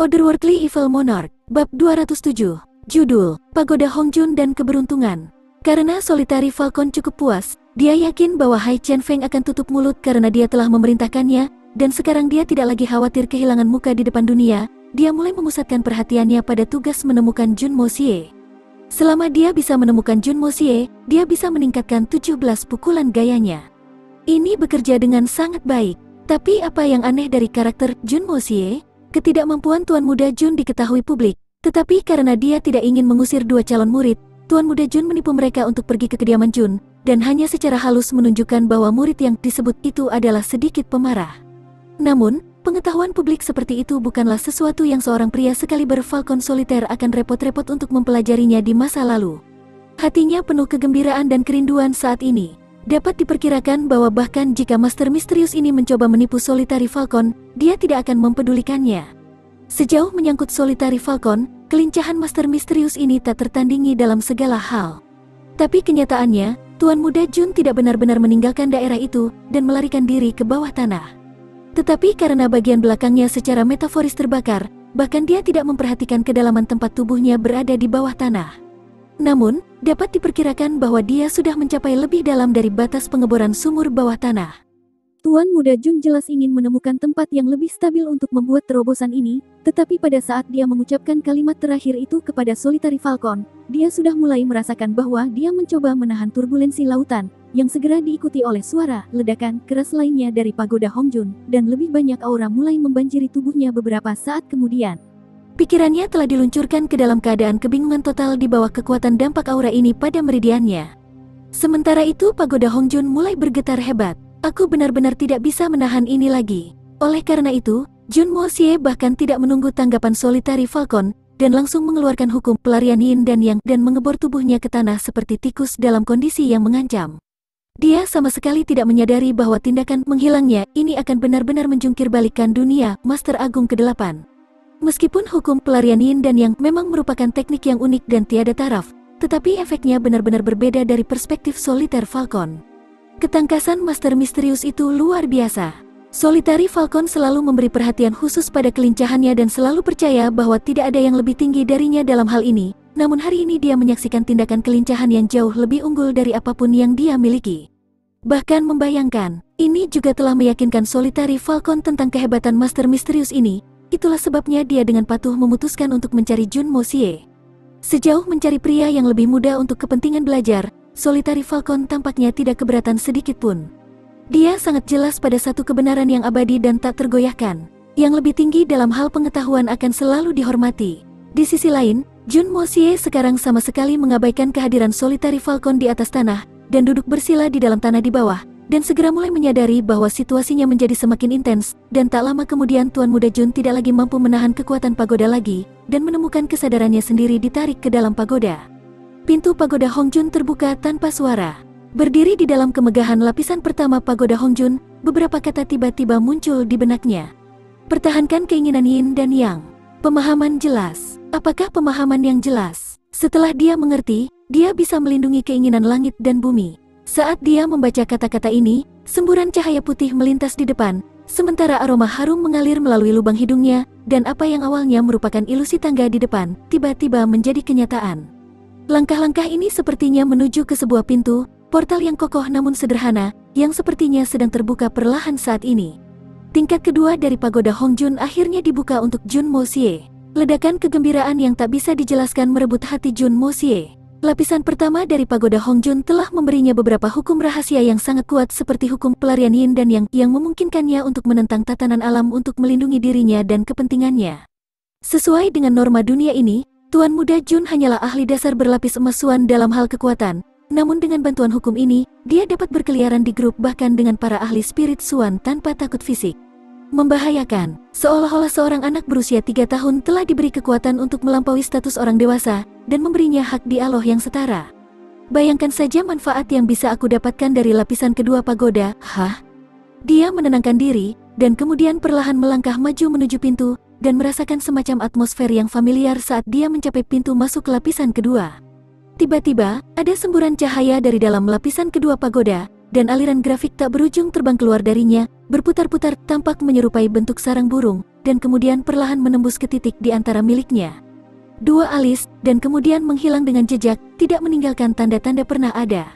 Otherworldly Evil Monarch, Bab 207, Judul, Pagoda Hongjun dan Keberuntungan. Karena Solitary Falcon cukup puas, dia yakin bahwa Hai Chen Feng akan tutup mulut karena dia telah memerintahkannya, dan sekarang dia tidak lagi khawatir kehilangan muka di depan dunia. Dia mulai memusatkan perhatiannya pada tugas menemukan Jun Mo Xie. Selama dia bisa menemukan Jun Mo Xie, dia bisa meningkatkan 17 pukulan gayanya. Ini bekerja dengan sangat baik, tapi apa yang aneh dari karakter Jun Mo Xie? Ketidakmampuan Tuan Muda Jun diketahui publik, tetapi karena dia tidak ingin mengusir dua calon murid, Tuan Muda Jun menipu mereka untuk pergi ke kediaman Jun, dan hanya secara halus menunjukkan bahwa murid yang disebut itu adalah sedikit pemarah. Namun, pengetahuan publik seperti itu bukanlah sesuatu yang seorang pria sekaliber Falcon Soliter akan repot-repot untuk mempelajarinya di masa lalu. Hatinya penuh kegembiraan dan kerinduan saat ini. Dapat diperkirakan bahwa bahkan jika Master Misterius ini mencoba menipu Solitary Falcon, dia tidak akan mempedulikannya. Sejauh menyangkut Solitary Falcon, kelincahan Master Misterius ini tak tertandingi dalam segala hal. Tapi kenyataannya, Tuan Muda Jun tidak benar-benar meninggalkan daerah itu dan melarikan diri ke bawah tanah. Tetapi karena bagian belakangnya secara metaforis terbakar, bahkan dia tidak memperhatikan kedalaman tempat tubuhnya berada di bawah tanah. Namun, dapat diperkirakan bahwa dia sudah mencapai lebih dalam dari batas pengeboran sumur bawah tanah. Tuan Muda Jun jelas ingin menemukan tempat yang lebih stabil untuk membuat terobosan ini, tetapi pada saat dia mengucapkan kalimat terakhir itu kepada Solitary Falcon, dia sudah mulai merasakan bahwa dia mencoba menahan turbulensi lautan, yang segera diikuti oleh suara ledakan keras lainnya dari Pagoda Hongjun, dan lebih banyak aura mulai membanjiri tubuhnya beberapa saat kemudian. Pikirannya telah diluncurkan ke dalam keadaan kebingungan total di bawah kekuatan dampak aura ini pada meridiannya. Sementara itu Pagoda Hongjun mulai bergetar hebat. Aku benar-benar tidak bisa menahan ini lagi. Oleh karena itu, Jun Mo Xie bahkan tidak menunggu tanggapan Solitary Falcon, dan langsung mengeluarkan hukum pelarian Yin dan Yang dan mengebor tubuhnya ke tanah seperti tikus dalam kondisi yang mengancam. Dia sama sekali tidak menyadari bahwa tindakan menghilangnya ini akan benar-benar menjungkir balikkan dunia Master Agung ke-8. Meskipun hukum pelarian Yin dan Yang memang merupakan teknik yang unik dan tiada taraf, tetapi efeknya benar-benar berbeda dari perspektif Solitary Falcon. Ketangkasan Master Misterius itu luar biasa. Solitary Falcon selalu memberi perhatian khusus pada kelincahannya dan selalu percaya bahwa tidak ada yang lebih tinggi darinya dalam hal ini, namun hari ini dia menyaksikan tindakan kelincahan yang jauh lebih unggul dari apapun yang dia miliki. Bahkan membayangkan, ini juga telah meyakinkan Solitary Falcon tentang kehebatan Master Misterius ini. Itulah sebabnya dia dengan patuh memutuskan untuk mencari Jun Mo Xie. Sejauh mencari pria yang lebih muda untuk kepentingan belajar, Solitary Falcon tampaknya tidak keberatan sedikit pun. Dia sangat jelas pada satu kebenaran yang abadi dan tak tergoyahkan. Yang lebih tinggi dalam hal pengetahuan akan selalu dihormati. Di sisi lain, Jun Mo Xie sekarang sama sekali mengabaikan kehadiran Solitary Falcon di atas tanah, dan duduk bersila di dalam tanah di bawah, dan segera mulai menyadari bahwa situasinya menjadi semakin intens, dan tak lama kemudian Tuan Muda Jun tidak lagi mampu menahan kekuatan pagoda lagi, dan menemukan kesadarannya sendiri ditarik ke dalam pagoda. Pintu pagoda Hongjun terbuka tanpa suara. Berdiri di dalam kemegahan lapisan pertama pagoda Hongjun, beberapa kata tiba-tiba muncul di benaknya. Pertahankan keinginan Yin dan Yang. Pemahaman jelas. Apakah pemahaman yang jelas? Setelah dia mengerti, dia bisa melindungi keinginan langit dan bumi. Saat dia membaca kata-kata ini, semburan cahaya putih melintas di depan, sementara aroma harum mengalir melalui lubang hidungnya, dan apa yang awalnya merupakan ilusi tangga di depan, tiba-tiba menjadi kenyataan. Langkah-langkah ini sepertinya menuju ke sebuah pintu, portal yang kokoh namun sederhana, yang sepertinya sedang terbuka perlahan saat ini. Tingkat kedua dari pagoda Hongjun akhirnya dibuka untuk Jun Mo Xie. Ledakan kegembiraan yang tak bisa dijelaskan merebut hati Jun Mo Xie. Lapisan pertama dari pagoda Hongjun telah memberinya beberapa hukum rahasia yang sangat kuat seperti hukum pelarian Yin dan Yang yang memungkinkannya untuk menentang tatanan alam untuk melindungi dirinya dan kepentingannya. Sesuai dengan norma dunia ini, Tuan Muda Jun hanyalah ahli dasar berlapis emas Suan dalam hal kekuatan, namun dengan bantuan hukum ini, dia dapat berkeliaran di grup bahkan dengan para ahli spirit Suan tanpa takut fisik. Membahayakan, seolah-olah seorang anak berusia 3 tahun telah diberi kekuatan untuk melampaui status orang dewasa, dan memberinya hak dialog yang setara. Bayangkan saja manfaat yang bisa aku dapatkan dari lapisan kedua pagoda. Dia menenangkan diri, dan kemudian perlahan melangkah maju menuju pintu, dan merasakan semacam atmosfer yang familiar saat dia mencapai pintu masuk lapisan kedua. Tiba-tiba, ada semburan cahaya dari dalam lapisan kedua pagoda, dan aliran grafik tak berujung terbang keluar darinya, berputar-putar tampak menyerupai bentuk sarang burung, dan kemudian perlahan menembus ke titik di antara miliknya. Dua alis, dan kemudian menghilang dengan jejak, tidak meninggalkan tanda-tanda pernah ada.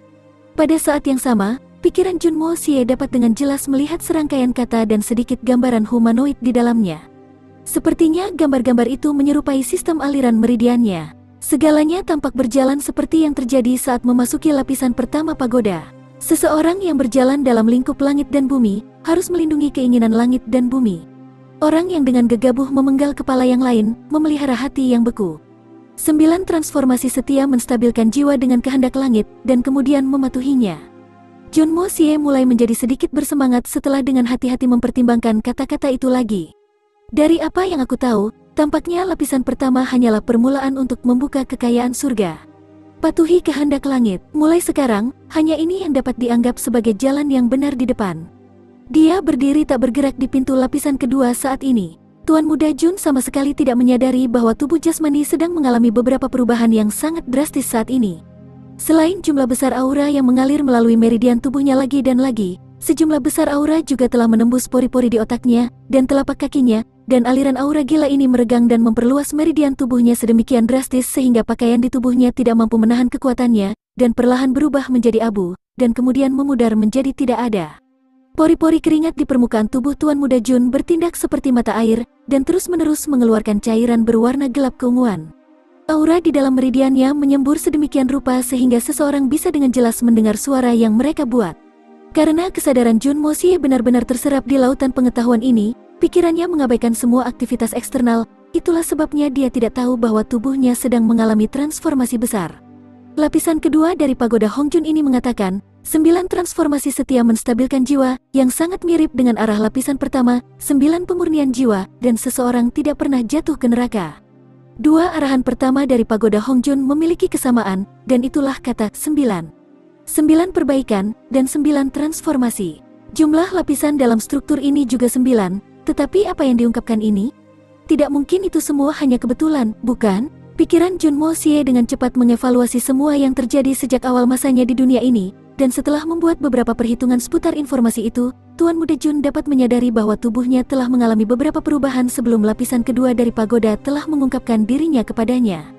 Pada saat yang sama, pikiran Junmo Xie dapat dengan jelas melihat serangkaian kata dan sedikit gambaran humanoid di dalamnya. Sepertinya gambar-gambar itu menyerupai sistem aliran meridiannya. Segalanya tampak berjalan seperti yang terjadi saat memasuki lapisan pertama pagoda. Seseorang yang berjalan dalam lingkup langit dan bumi, harus melindungi keinginan langit dan bumi. Orang yang dengan gegabah memenggal kepala yang lain, memelihara hati yang beku. 9 transformasi setia menstabilkan jiwa dengan kehendak langit, dan kemudian mematuhinya. Junmo Xie mulai menjadi sedikit bersemangat setelah dengan hati-hati mempertimbangkan kata-kata itu lagi. Dari apa yang aku tahu, tampaknya lapisan pertama hanyalah permulaan untuk membuka kekayaan surga. Patuhi kehendak langit. Mulai sekarang, hanya ini yang dapat dianggap sebagai jalan yang benar di depan. Dia berdiri tak bergerak di pintu lapisan kedua saat ini. Tuan Muda Jun sama sekali tidak menyadari bahwa tubuh jasmani sedang mengalami beberapa perubahan yang sangat drastis saat ini. Selain jumlah besar aura yang mengalir melalui meridian tubuhnya lagi dan lagi, sejumlah besar aura juga telah menembus pori-pori di otaknya dan telapak kakinya, dan aliran aura gila ini meregang dan memperluas meridian tubuhnya sedemikian drastis sehingga pakaian di tubuhnya tidak mampu menahan kekuatannya, dan perlahan berubah menjadi abu, dan kemudian memudar menjadi tidak ada. Pori-pori keringat di permukaan tubuh Tuan Muda Jun bertindak seperti mata air, dan terus-menerus mengeluarkan cairan berwarna gelap keunguan. Aura di dalam meridiannya menyembur sedemikian rupa sehingga seseorang bisa dengan jelas mendengar suara yang mereka buat. Karena kesadaran Junmo Xie benar-benar terserap di lautan pengetahuan ini, pikirannya mengabaikan semua aktivitas eksternal, itulah sebabnya dia tidak tahu bahwa tubuhnya sedang mengalami transformasi besar. Lapisan kedua dari pagoda Hongjun ini mengatakan, 9 transformasi setia menstabilkan jiwa, yang sangat mirip dengan arah lapisan pertama, 9 pemurnian jiwa, dan seseorang tidak pernah jatuh ke neraka. Dua arahan pertama dari pagoda Hongjun memiliki kesamaan, dan itulah kata 9. 9 perbaikan, dan 9 transformasi. Jumlah lapisan dalam struktur ini juga 9, tetapi apa yang diungkapkan ini? Tidak mungkin itu semua hanya kebetulan, bukan? Pikiran Junmo Xie dengan cepat mengevaluasi semua yang terjadi sejak awal masanya di dunia ini, dan setelah membuat beberapa perhitungan seputar informasi itu, Tuan Muda Jun dapat menyadari bahwa tubuhnya telah mengalami beberapa perubahan sebelum lapisan kedua dari pagoda telah mengungkapkan dirinya kepadanya.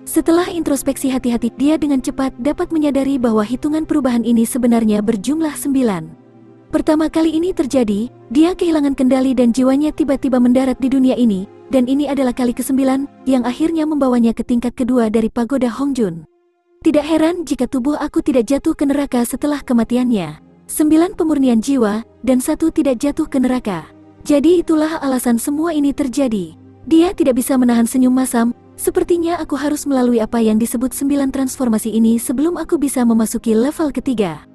Setelah introspeksi hati-hati, dia dengan cepat dapat menyadari bahwa hitungan perubahan ini sebenarnya berjumlah 9. Pertama kali ini terjadi, dia kehilangan kendali dan jiwanya tiba-tiba mendarat di dunia ini, dan ini adalah kali ke-9 yang akhirnya membawanya ke tingkat kedua dari pagoda Hongjun. Tidak heran jika tubuh aku tidak jatuh ke neraka setelah kematiannya. 9 pemurnian jiwa, dan 1 tidak jatuh ke neraka. Jadi itulah alasan semua ini terjadi. Dia tidak bisa menahan senyum masam, sepertinya aku harus melalui apa yang disebut 9 transformasi ini sebelum aku bisa memasuki level ketiga.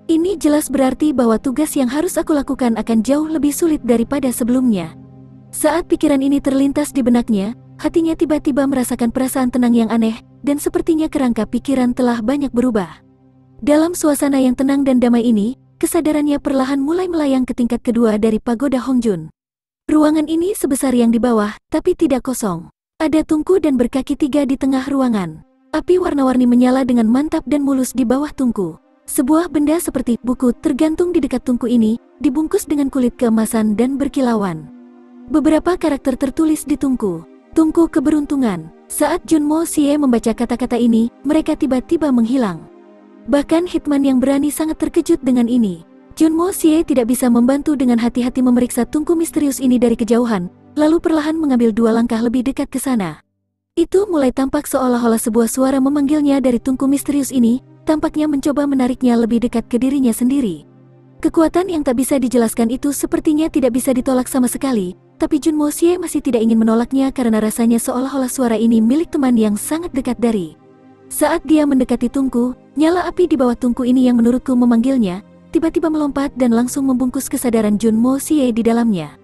Ini jelas berarti bahwa tugas yang harus aku lakukan akan jauh lebih sulit daripada sebelumnya. Saat pikiran ini terlintas di benaknya, hatinya tiba-tiba merasakan perasaan tenang yang aneh, dan sepertinya kerangka pikiran telah banyak berubah. Dalam suasana yang tenang dan damai ini, kesadarannya perlahan mulai melayang ke tingkat kedua dari pagoda Hongjun. Ruangan ini sebesar yang di bawah, tapi tidak kosong. Ada tungku dan berkaki 3 di tengah ruangan. Api warna-warni menyala dengan mantap dan mulus di bawah tungku. Sebuah benda seperti buku tergantung di dekat tungku ini, dibungkus dengan kulit keemasan dan berkilauan. Beberapa karakter tertulis di tungku. Tungku keberuntungan. Saat Junmo Xie membaca kata-kata ini, mereka tiba-tiba menghilang. Bahkan Hitman yang berani sangat terkejut dengan ini. Junmo Xie tidak bisa membantu dengan hati-hati memeriksa tungku misterius ini dari kejauhan, lalu perlahan mengambil 2 langkah lebih dekat ke sana. Itu mulai tampak seolah-olah sebuah suara memanggilnya dari tungku misterius ini, tampaknya mencoba menariknya lebih dekat ke dirinya sendiri. Kekuatan yang tak bisa dijelaskan itu sepertinya tidak bisa ditolak sama sekali, tapi Junmo Xie masih tidak ingin menolaknya karena rasanya seolah-olah suara ini milik teman yang sangat dekat dari. Saat dia mendekati tungku, nyala api di bawah tungku ini yang menurutku memanggilnya, tiba-tiba melompat dan langsung membungkus kesadaran Junmo Xie di dalamnya.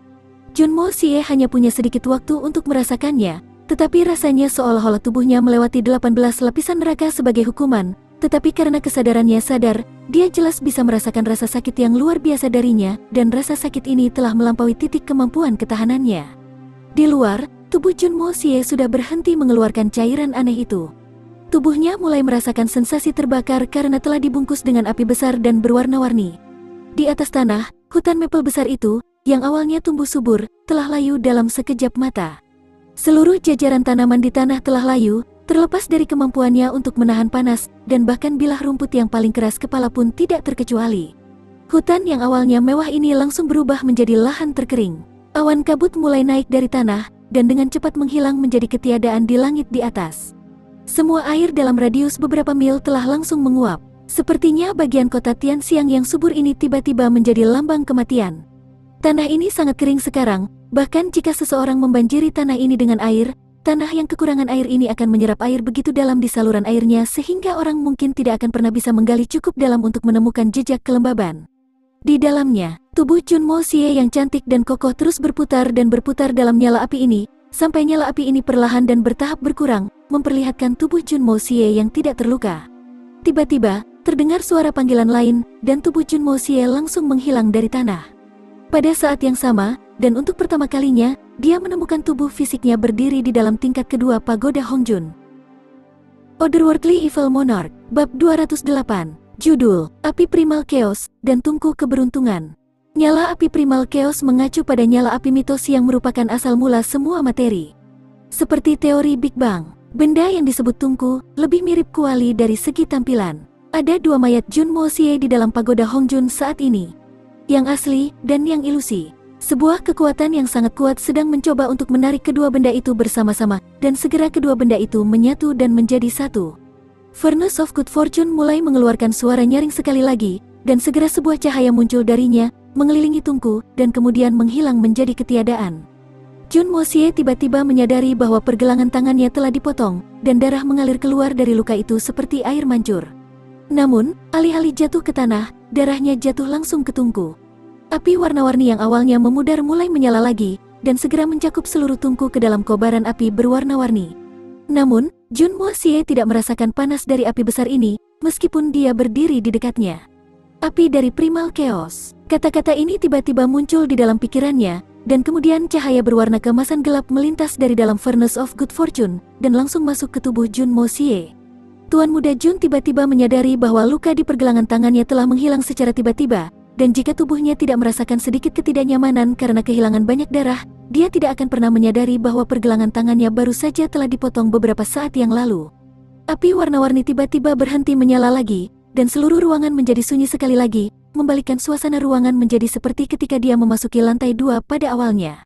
Junmo Xie hanya punya sedikit waktu untuk merasakannya, tetapi rasanya seolah-olah tubuhnya melewati 18 lapisan neraka sebagai hukuman. Tetapi karena kesadarannya sadar, dia jelas bisa merasakan rasa sakit yang luar biasa darinya, dan rasa sakit ini telah melampaui titik kemampuan ketahanannya. Di luar, tubuh Junmo Xie sudah berhenti mengeluarkan cairan aneh itu. Tubuhnya mulai merasakan sensasi terbakar karena telah dibungkus dengan api besar dan berwarna-warni. Di atas tanah, hutan maple besar itu, yang awalnya tumbuh subur, telah layu dalam sekejap mata. Seluruh jajaran tanaman di tanah telah layu, terlepas dari kemampuannya untuk menahan panas, dan bahkan bilah rumput yang paling keras kepala pun tidak terkecuali. Hutan yang awalnya mewah ini langsung berubah menjadi lahan terkering. Awan kabut mulai naik dari tanah, dan dengan cepat menghilang menjadi ketiadaan di langit di atas. Semua air dalam radius beberapa mil telah langsung menguap. Sepertinya bagian kota Tianxiang yang subur ini tiba-tiba menjadi lambang kematian. Tanah ini sangat kering sekarang, bahkan jika seseorang membanjiri tanah ini dengan air, tanah yang kekurangan air ini akan menyerap air begitu dalam di saluran airnya sehingga orang mungkin tidak akan pernah bisa menggali cukup dalam untuk menemukan jejak kelembaban. Di dalamnya, tubuh Junmo Xie yang cantik dan kokoh terus berputar dan berputar dalam nyala api ini, sampai nyala api ini perlahan dan bertahap berkurang, memperlihatkan tubuh Junmo Xie yang tidak terluka. Tiba-tiba, terdengar suara panggilan lain, dan tubuh Junmo Xie langsung menghilang dari tanah. Pada saat yang sama, dan untuk pertama kalinya, dia menemukan tubuh fisiknya berdiri di dalam tingkat kedua pagoda Hongjun. Otherworldly Evil Monarch, Bab 208, Judul, Api Primal Chaos, dan Tungku Keberuntungan. Nyala api Primal Chaos mengacu pada nyala api mitos yang merupakan asal mula semua materi. Seperti teori Big Bang, benda yang disebut tungku, lebih mirip kuali dari segi tampilan. Ada dua mayat Junmo Xie di dalam pagoda Hongjun saat ini. Yang asli, dan yang ilusi. Sebuah kekuatan yang sangat kuat sedang mencoba untuk menarik kedua benda itu bersama-sama, dan segera kedua benda itu menyatu dan menjadi satu. Furnace of Good Fortune mulai mengeluarkan suara nyaring sekali lagi, dan segera sebuah cahaya muncul darinya, mengelilingi tungku, dan kemudian menghilang menjadi ketiadaan. Junmo Xie tiba-tiba menyadari bahwa pergelangan tangannya telah dipotong, dan darah mengalir keluar dari luka itu seperti air mancur. Namun, alih-alih jatuh ke tanah, darahnya jatuh langsung ke tungku. Api warna-warni yang awalnya memudar mulai menyala lagi, dan segera mencakup seluruh tungku ke dalam kobaran api berwarna-warni. Namun, Junmo Xie tidak merasakan panas dari api besar ini, meskipun dia berdiri di dekatnya. Api dari Primal Chaos. Kata-kata ini tiba-tiba muncul di dalam pikirannya, dan kemudian cahaya berwarna keemasan gelap melintas dari dalam Furnace of Good Fortune, dan langsung masuk ke tubuh Junmo Xie. Tuan Muda Jun tiba-tiba menyadari bahwa luka di pergelangan tangannya telah menghilang secara tiba-tiba, dan jika tubuhnya tidak merasakan sedikit ketidaknyamanan karena kehilangan banyak darah, dia tidak akan pernah menyadari bahwa pergelangan tangannya baru saja telah dipotong beberapa saat yang lalu. Api warna-warni tiba-tiba berhenti menyala lagi, dan seluruh ruangan menjadi sunyi sekali lagi, membalikkan suasana ruangan menjadi seperti ketika dia memasuki lantai 2 pada awalnya.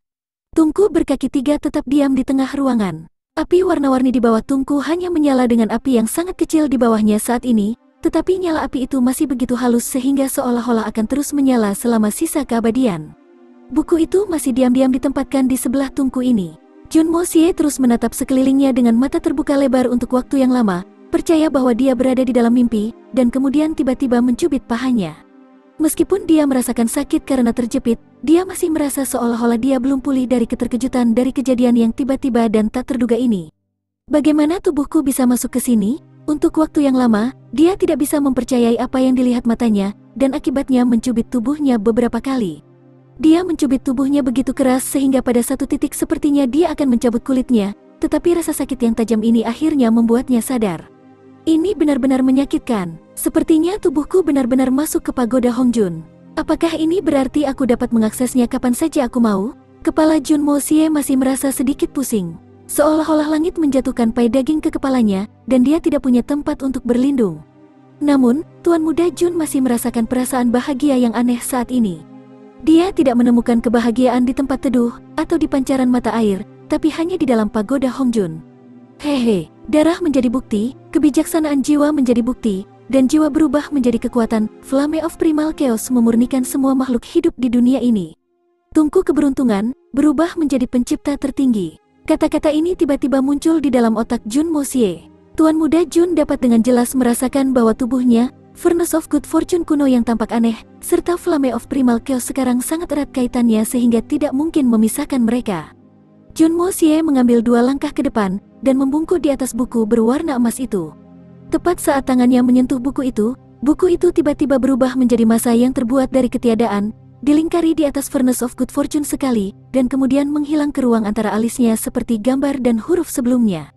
Tungku berkaki 3 tetap diam di tengah ruangan. Api warna-warni di bawah tungku hanya menyala dengan api yang sangat kecil di bawahnya saat ini, tetapi nyala api itu masih begitu halus sehingga seolah-olah akan terus menyala selama sisa keabadian. Buku itu masih diam-diam ditempatkan di sebelah tungku ini. Junmo Xie terus menatap sekelilingnya dengan mata terbuka lebar untuk waktu yang lama, percaya bahwa dia berada di dalam mimpi, dan kemudian tiba-tiba mencubit pahanya. Meskipun dia merasakan sakit karena terjepit, dia masih merasa seolah-olah dia belum pulih dari keterkejutan dari kejadian yang tiba-tiba dan tak terduga ini. Bagaimana tubuhku bisa masuk ke sini? Untuk waktu yang lama, dia tidak bisa mempercayai apa yang dilihat matanya, dan akibatnya mencubit tubuhnya beberapa kali. Dia mencubit tubuhnya begitu keras sehingga pada satu titik sepertinya dia akan mencabut kulitnya, tetapi rasa sakit yang tajam ini akhirnya membuatnya sadar. Ini benar-benar menyakitkan. Sepertinya tubuhku benar-benar masuk ke pagoda Hongjun. Apakah ini berarti aku dapat mengaksesnya kapan saja aku mau? Kepala Junmo Xie masih merasa sedikit pusing. Seolah-olah langit menjatuhkan pai daging ke kepalanya, dan dia tidak punya tempat untuk berlindung. Namun, Tuan Muda Jun masih merasakan perasaan bahagia yang aneh saat ini. Dia tidak menemukan kebahagiaan di tempat teduh, atau di pancaran mata air, tapi hanya di dalam pagoda Hongjun. Hehe, darah menjadi bukti, kebijaksanaan jiwa menjadi bukti, dan jiwa berubah menjadi kekuatan. Flame of Primal Chaos memurnikan semua makhluk hidup di dunia ini. Tungku keberuntungan, berubah menjadi pencipta tertinggi. Kata-kata ini tiba-tiba muncul di dalam otak Junmo Xie. Tuan Muda Jun dapat dengan jelas merasakan bahwa tubuhnya, Furnace of Good Fortune kuno yang tampak aneh, serta Flame of Primal Chaos sekarang sangat erat kaitannya sehingga tidak mungkin memisahkan mereka. Junmo Xie mengambil 2 langkah ke depan, dan membungkuk di atas buku berwarna emas itu. Tepat saat tangannya menyentuh buku itu tiba-tiba berubah menjadi massa yang terbuat dari ketiadaan, dilingkari di atas Furnace of Good Fortune sekali, dan kemudian menghilang ke ruang antara alisnya seperti gambar dan huruf sebelumnya.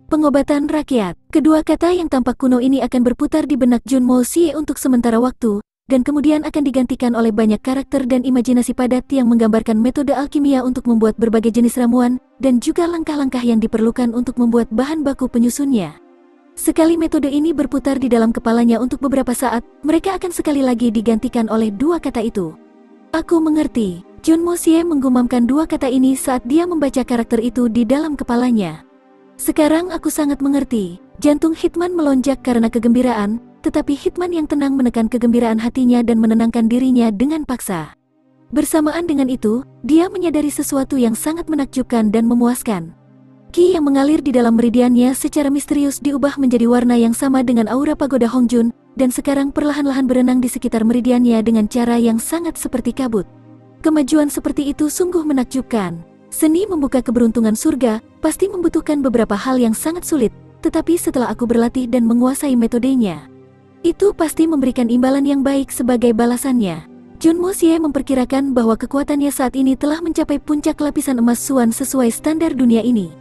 Pengobatan rakyat. Kedua kata yang tampak kuno ini akan berputar di benak Junmo Xie untuk sementara waktu, dan kemudian akan digantikan oleh banyak karakter dan imajinasi padat yang menggambarkan metode alkimia untuk membuat berbagai jenis ramuan, dan juga langkah-langkah yang diperlukan untuk membuat bahan baku penyusunnya. Sekali metode ini berputar di dalam kepalanya untuk beberapa saat, mereka akan sekali lagi digantikan oleh dua kata itu. Aku mengerti. Junmo Xie menggumamkan dua kata ini saat dia membaca karakter itu di dalam kepalanya. Sekarang aku sangat mengerti. Jantung Hitman melonjak karena kegembiraan, tetapi Hitman yang tenang menekan kegembiraan hatinya dan menenangkan dirinya dengan paksa. Bersamaan dengan itu, dia menyadari sesuatu yang sangat menakjubkan dan memuaskan. Qi yang mengalir di dalam meridiannya secara misterius diubah menjadi warna yang sama dengan aura pagoda Hongjun, dan sekarang perlahan-lahan berenang di sekitar meridiannya dengan cara yang sangat seperti kabut. Kemajuan seperti itu sungguh menakjubkan. Seni membuka keberuntungan surga pasti membutuhkan beberapa hal yang sangat sulit, tetapi setelah aku berlatih dan menguasai metodenya, itu pasti memberikan imbalan yang baik sebagai balasannya. Junmo Xie memperkirakan bahwa kekuatannya saat ini telah mencapai puncak lapisan emas Suan sesuai standar dunia ini.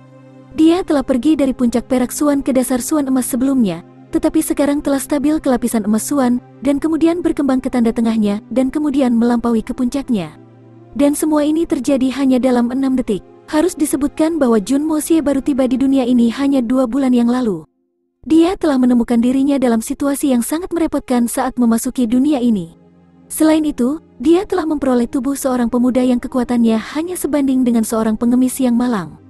Dia telah pergi dari puncak perak Suan ke dasar Suan emas sebelumnya, tetapi sekarang telah stabil ke lapisan emas Suan, dan kemudian berkembang ke tanda tengahnya, dan kemudian melampaui ke puncaknya. Dan semua ini terjadi hanya dalam 6 detik. Harus disebutkan bahwa Junmo Xie baru tiba di dunia ini hanya 2 bulan yang lalu. Dia telah menemukan dirinya dalam situasi yang sangat merepotkan saat memasuki dunia ini. Selain itu, dia telah memperoleh tubuh seorang pemuda yang kekuatannya hanya sebanding dengan seorang pengemis yang malang.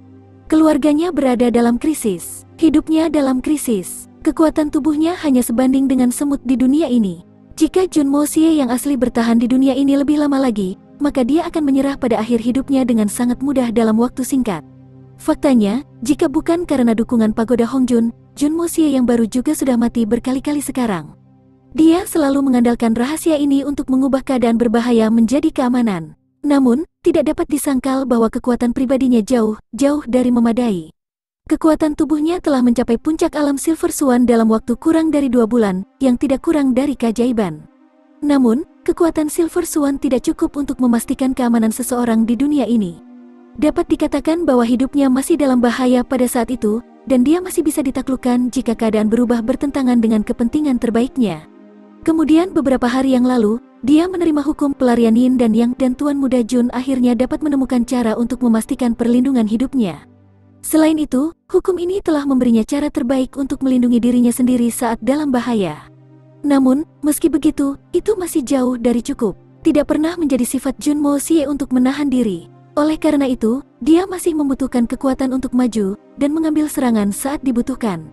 Keluarganya berada dalam krisis, hidupnya dalam krisis, kekuatan tubuhnya hanya sebanding dengan semut di dunia ini. Jika Junmo Xie yang asli bertahan di dunia ini lebih lama lagi, maka dia akan menyerah pada akhir hidupnya dengan sangat mudah dalam waktu singkat. Faktanya, jika bukan karena dukungan pagoda Hongjun, Junmo Xie yang baru juga sudah mati berkali-kali sekarang. Dia selalu mengandalkan rahasia ini untuk mengubah keadaan berbahaya menjadi keamanan. Namun, tidak dapat disangkal bahwa kekuatan pribadinya jauh dari memadai. Kekuatan tubuhnya telah mencapai puncak alam Silver Swan dalam waktu kurang dari 2 bulan, yang tidak kurang dari keajaiban. Namun, kekuatan Silver Swan tidak cukup untuk memastikan keamanan seseorang di dunia ini. Dapat dikatakan bahwa hidupnya masih dalam bahaya pada saat itu, dan dia masih bisa ditaklukkan jika keadaan berubah bertentangan dengan kepentingan terbaiknya. Kemudian beberapa hari yang lalu, dia menerima hukum pelarian Yin dan Yang, dan Tuan Muda Jun akhirnya dapat menemukan cara untuk memastikan perlindungan hidupnya. Selain itu, hukum ini telah memberinya cara terbaik untuk melindungi dirinya sendiri saat dalam bahaya. Namun, meski begitu, itu masih jauh dari cukup. Tidak pernah menjadi sifat Junmo Xie untuk menahan diri. Oleh karena itu, dia masih membutuhkan kekuatan untuk maju dan mengambil serangan saat dibutuhkan.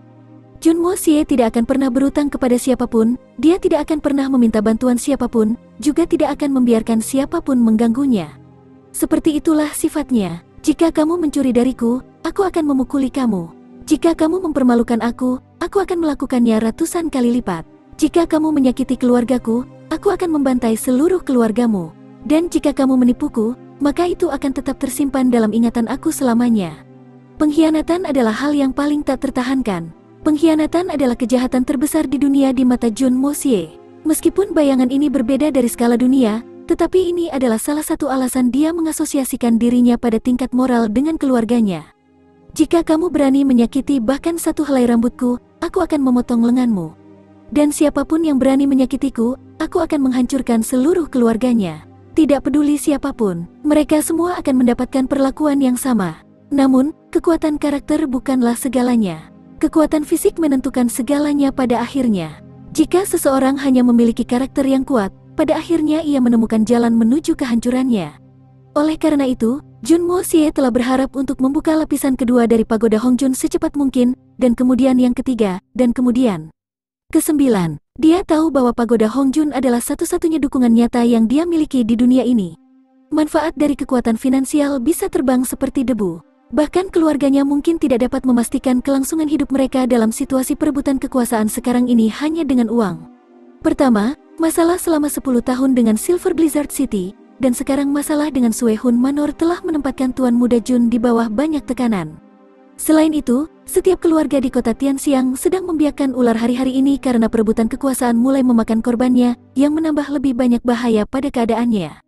Junmo Xie tidak akan pernah berutang kepada siapapun, dia tidak akan pernah meminta bantuan siapapun, juga tidak akan membiarkan siapapun mengganggunya. Seperti itulah sifatnya. Jika kamu mencuri dariku, aku akan memukuli kamu. Jika kamu mempermalukan aku akan melakukannya ratusan kali lipat. Jika kamu menyakiti keluargaku, aku akan membantai seluruh keluargamu. Dan jika kamu menipuku, maka itu akan tetap tersimpan dalam ingatan aku selamanya. Pengkhianatan adalah hal yang paling tak tertahankan. Pengkhianatan adalah kejahatan terbesar di dunia di mata Junmo Xie. Meskipun bayangan ini berbeda dari skala dunia, tetapi ini adalah salah satu alasan dia mengasosiasikan dirinya pada tingkat moral dengan keluarganya. Jika kamu berani menyakiti bahkan satu helai rambutku, aku akan memotong lenganmu. Dan siapapun yang berani menyakitiku, aku akan menghancurkan seluruh keluarganya. Tidak peduli siapapun, mereka semua akan mendapatkan perlakuan yang sama. Namun, kekuatan karakter bukanlah segalanya. Kekuatan fisik menentukan segalanya pada akhirnya. Jika seseorang hanya memiliki karakter yang kuat, pada akhirnya ia menemukan jalan menuju kehancurannya. Oleh karena itu, Junmo Xie telah berharap untuk membuka lapisan kedua dari pagoda Hongjun secepat mungkin, dan kemudian yang ketiga, dan kemudian ke-9. Dia tahu bahwa pagoda Hongjun adalah satu-satunya dukungan nyata yang dia miliki di dunia ini. Manfaat dari kekuatan finansial bisa terbang seperti debu. Bahkan keluarganya mungkin tidak dapat memastikan kelangsungan hidup mereka dalam situasi perebutan kekuasaan sekarang ini hanya dengan uang. Pertama, masalah selama 10 tahun dengan Silver Blizzard City, dan sekarang masalah dengan Suehun Manor telah menempatkan Tuan Muda Jun di bawah banyak tekanan. Selain itu, setiap keluarga di kota Tianxiang sedang membiarkan ular hari-hari ini karena perebutan kekuasaan mulai memakan korbannya, yang menambah lebih banyak bahaya pada keadaannya.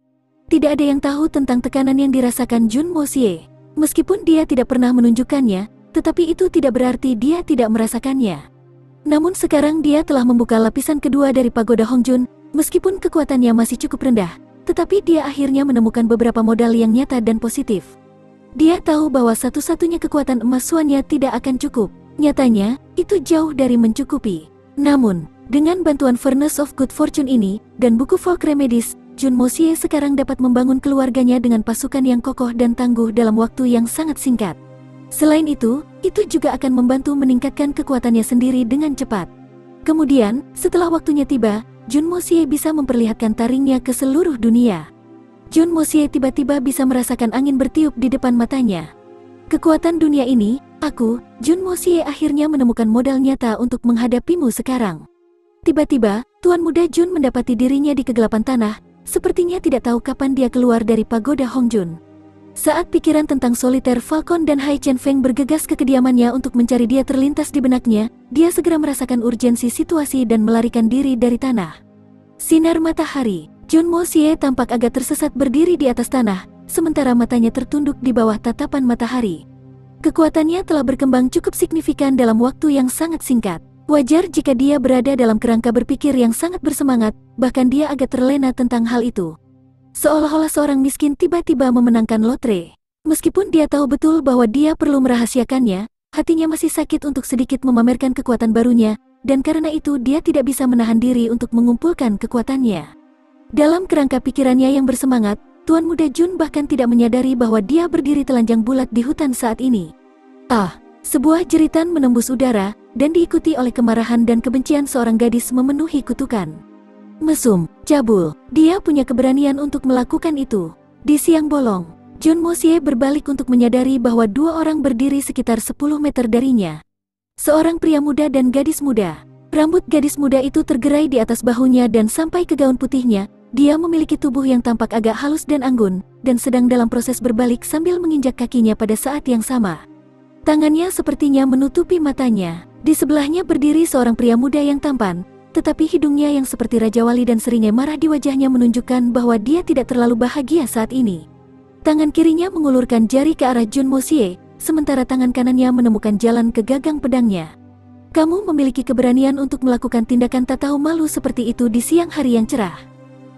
Tidak ada yang tahu tentang tekanan yang dirasakan Junmo Xie. Meskipun dia tidak pernah menunjukkannya, tetapi itu tidak berarti dia tidak merasakannya. Namun sekarang dia telah membuka lapisan kedua dari pagoda Hongjun, Meskipun kekuatannya masih cukup rendah, tetapi dia akhirnya menemukan beberapa modal yang nyata dan positif. Dia tahu bahwa satu-satunya kekuatan emas Swannya tidak akan cukup. Nyatanya, itu jauh dari mencukupi. Namun, dengan bantuan Furnace of Good Fortune ini, dan buku Folk Remedies, Jun Moxie sekarang dapat membangun keluarganya dengan pasukan yang kokoh dan tangguh dalam waktu yang sangat singkat. Selain itu juga akan membantu meningkatkan kekuatannya sendiri dengan cepat. Kemudian, setelah waktunya tiba, Jun Moxie bisa memperlihatkan taringnya ke seluruh dunia. Jun Moxie tiba-tiba bisa merasakan angin bertiup di depan matanya. Kekuatan dunia ini, aku, Jun Moxie akhirnya menemukan modal nyata untuk menghadapimu sekarang. Tiba-tiba, Tuan Muda Jun mendapati dirinya di kegelapan tanah, sepertinya tidak tahu kapan dia keluar dari pagoda Hongjun. Saat pikiran tentang soliter Falcon dan Hai Chen Feng bergegas ke kediamannya untuk mencari dia terlintas di benaknya, dia segera merasakan urgensi situasi dan melarikan diri dari tanah. Sinar matahari, Jun Moxie tampak agak tersesat berdiri di atas tanah, sementara matanya tertunduk di bawah tatapan matahari. Kekuatannya telah berkembang cukup signifikan dalam waktu yang sangat singkat. Wajar jika dia berada dalam kerangka berpikir yang sangat bersemangat, bahkan dia agak terlena tentang hal itu. Seolah-olah seorang miskin tiba-tiba memenangkan lotre. Meskipun dia tahu betul bahwa dia perlu merahasiakannya, hatinya masih sakit untuk sedikit memamerkan kekuatan barunya, dan karena itu dia tidak bisa menahan diri untuk mengumpulkan kekuatannya. Dalam kerangka pikirannya yang bersemangat, Tuan Muda Jun bahkan tidak menyadari bahwa dia berdiri telanjang bulat di hutan saat ini. Sebuah jeritan menembus udara, dan diikuti oleh kemarahan dan kebencian seorang gadis memenuhi kutukan. Mesum, cabul, dia punya keberanian untuk melakukan itu. Di siang bolong, Jun Moxie berbalik untuk menyadari bahwa dua orang berdiri sekitar 10 meter darinya. Seorang pria muda dan gadis muda. Rambut gadis muda itu tergerai di atas bahunya dan sampai ke gaun putihnya. Dia memiliki tubuh yang tampak agak halus dan anggun, dan sedang dalam proses berbalik sambil menginjak kakinya pada saat yang sama. Tangannya sepertinya menutupi matanya. Di sebelahnya berdiri seorang pria muda yang tampan, tetapi hidungnya yang seperti Raja Wali dan seringai marah di wajahnya menunjukkan bahwa dia tidak terlalu bahagia saat ini. Tangan kirinya mengulurkan jari ke arah Jun Moxie, sementara tangan kanannya menemukan jalan ke gagang pedangnya. Kamu memiliki keberanian untuk melakukan tindakan tak tahu malu seperti itu di siang hari yang cerah.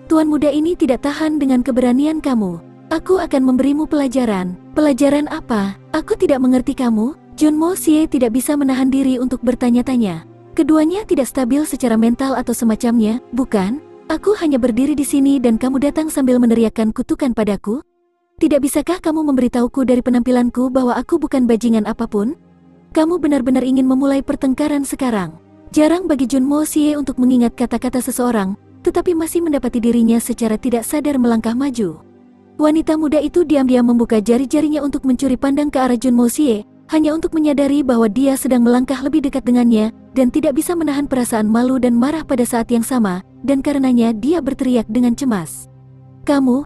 Tuan muda ini tidak tahan dengan keberanian kamu. Aku akan memberimu pelajaran. Pelajaran apa? Aku tidak mengerti kamu. Jun Moxie tidak bisa menahan diri untuk bertanya-tanya. Keduanya tidak stabil secara mental atau semacamnya, bukan? Aku hanya berdiri di sini dan kamu datang sambil meneriakkan kutukan padaku? Tidak bisakah kamu memberitahuku dari penampilanku bahwa aku bukan bajingan apapun? Kamu benar-benar ingin memulai pertengkaran sekarang. Jarang bagi Jun Moxie untuk mengingat kata-kata seseorang, tetapi masih mendapati dirinya secara tidak sadar melangkah maju. Wanita muda itu diam-diam membuka jari-jarinya untuk mencuri pandang ke arah Jun Moxie, hanya untuk menyadari bahwa dia sedang melangkah lebih dekat dengannya, dan tidak bisa menahan perasaan malu dan marah pada saat yang sama, dan karenanya dia berteriak dengan cemas. Kamu,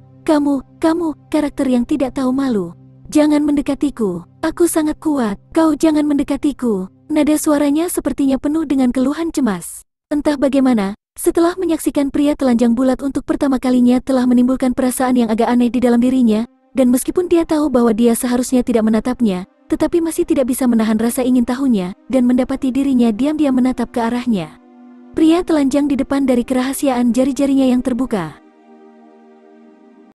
karakter yang tidak tahu malu. Jangan mendekatiku, aku sangat kuat, kau jangan mendekatiku. Nada suaranya sepertinya penuh dengan keluhan cemas. Entah bagaimana, setelah menyaksikan pria telanjang bulat untuk pertama kalinya telah menimbulkan perasaan yang agak aneh di dalam dirinya, dan meskipun dia tahu bahwa dia seharusnya tidak menatapnya, tetapi masih tidak bisa menahan rasa ingin tahunya, dan mendapati dirinya diam-diam menatap ke arahnya. Pria telanjang di depan dari kerahasiaan jari-jarinya yang terbuka.